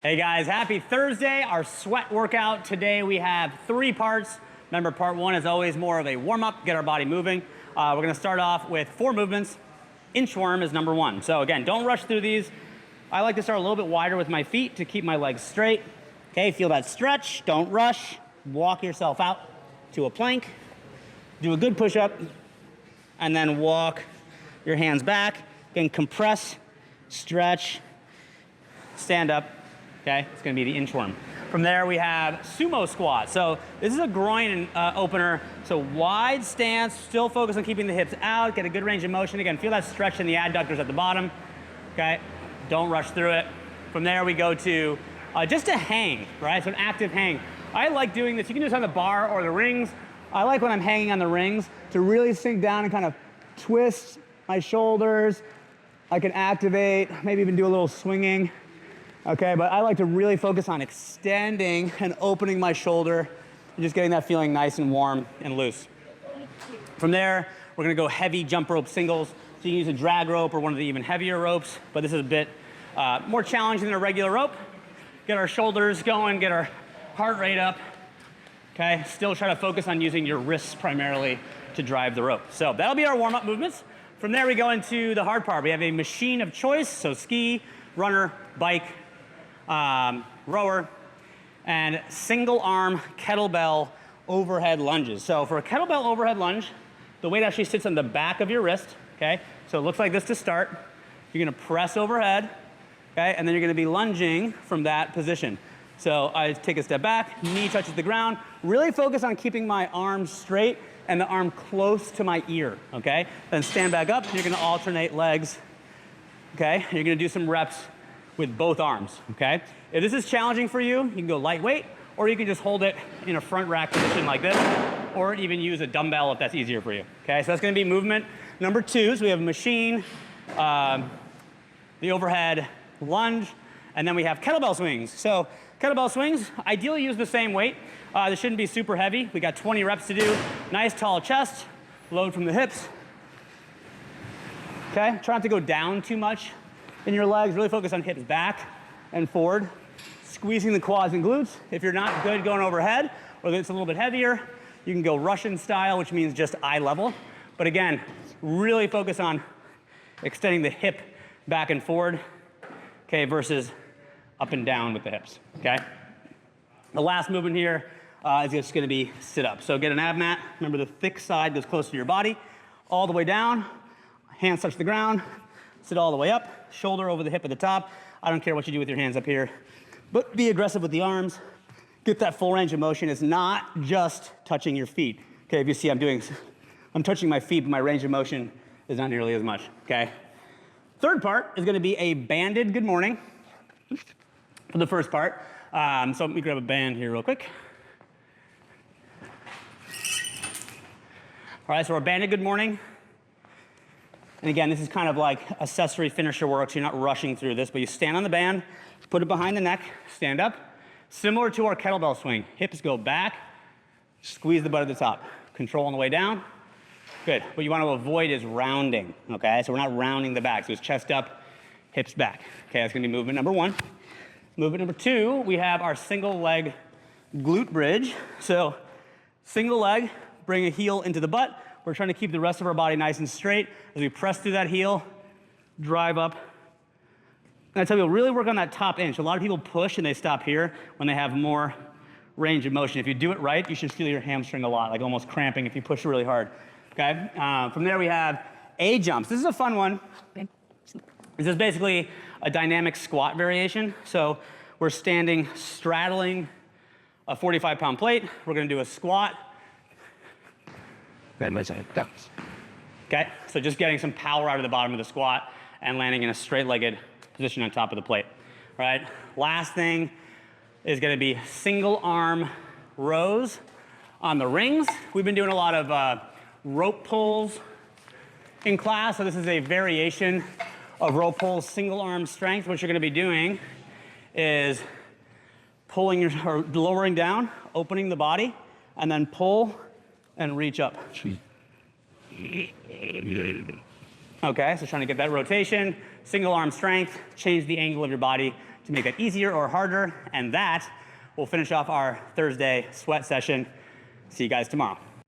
Hey guys, happy Thursday, our sweat workout. Today we have 3 parts. Remember, part 1 is always more of a warm-up, get our body moving. We're gonna start off with 4 movements. Inchworm is number 1. So again, don't rush through these. I like to start a little bit wider with my feet to keep my legs straight. Okay, feel that stretch, don't rush. Walk yourself out to a plank. Do a good push-up, and then walk your hands back. Again, compress, stretch, stand up. Okay, it's gonna be the inchworm. From there, we have sumo squat. So this is a groin opener. So wide stance, still focus on keeping the hips out, get a good range of motion. Again, feel that stretch in the adductors at the bottom. Okay, don't rush through it. From there, we go to just a hang, right? So an active hang. I like doing this. You can do this on the bar or the rings. I like when I'm hanging on the rings to really sink down and kind of twist my shoulders. I can activate, maybe even do a little swinging. Okay, but I like to really focus on extending and opening my shoulder and just getting that feeling nice and warm and loose. From there, we're gonna go heavy jump rope singles. So you can use a drag rope or one of the even heavier ropes, but this is a bit more challenging than a regular rope. Get our shoulders going, get our heart rate up. Okay, still try to focus on using your wrists primarily to drive the rope. So that'll be our warm-up movements. From there, we go into the hard part. We have a machine of choice, so ski, runner, bike, rower, and single arm kettlebell overhead lunges. So for a kettlebell overhead lunge, the weight actually sits on the back of your wrist, okay? So it looks like this to start. You're gonna press overhead, okay? And then you're gonna be lunging from that position. So I take a step back, knee touches the ground, really focus on keeping my arms straight and the arm close to my ear, okay? Then stand back up, you're gonna alternate legs, okay? You're gonna do some reps with both arms, okay? If this is challenging for you, you can go lightweight, or you can just hold it in a front rack position like this, or even use a dumbbell if that's easier for you, okay? So that's gonna be movement number 2. So we have machine, the overhead lunge, and then we have kettlebell swings. So kettlebell swings, ideally use the same weight. This shouldn't be super heavy. We got 20 reps to do. Nice tall chest, load from the hips. Okay, try not to go down too much in your legs, really focus on hips back and forward. Squeezing the quads and glutes. If you're not good going overhead, or it's a little bit heavier, you can go Russian style, which means just eye level. But again, really focus on extending the hip back and forward, okay, versus up and down with the hips, okay? The last movement here is just gonna be sit up. So get an ab mat. Remember, the thick side goes close to your body, all the way down, hands touch the ground, sit all the way up, shoulder over the hip at the top. I don't care what you do with your hands up here, but be aggressive with the arms. Get that full range of motion. It's not just touching your feet. Okay, if you see I'm touching my feet, but my range of motion is not nearly as much, okay? Third part is gonna be a banded good morning for the first part. So let me grab a band here real quick. All right, so our banded good morning. And again, this is kind of like accessory finisher work, so you're not rushing through this, but you stand on the band, put it behind the neck, stand up. Similar to our kettlebell swing. Hips go back, squeeze the butt at the top. Control on the way down. Good. What you want to avoid is rounding, okay? So we're not rounding the back, so it's chest up, hips back. Okay, that's gonna be movement number 1. Movement number 2, we have our single leg glute bridge. So single leg, bring a heel into the butt. We're trying to keep the rest of our body nice and straight. As we press through that heel, drive up. And I tell you, really work on that top inch. A lot of people push and they stop here when they have more range of motion. If you do it right, you should feel your hamstring a lot, like almost cramping if you push really hard, okay? From there we have A jumps. This is a fun one. This is basically a dynamic squat variation. So we're standing, straddling a 45-pound plate. We're gonna do a squat. Okay, so just getting some power out of the bottom of the squat and landing in a straight-legged position on top of the plate. All right, last thing is gonna be single arm rows on the rings. We've been doing a lot of rope pulls in class, so this is a variation of rope pulls, single arm strength. What you're gonna be doing is pulling or lowering down, opening the body, and then pull and reach up. Okay, so trying to get that rotation, single arm strength, change the angle of your body to to make that easier or harder, and that will finish off our Thursday sweat session. See you guys tomorrow.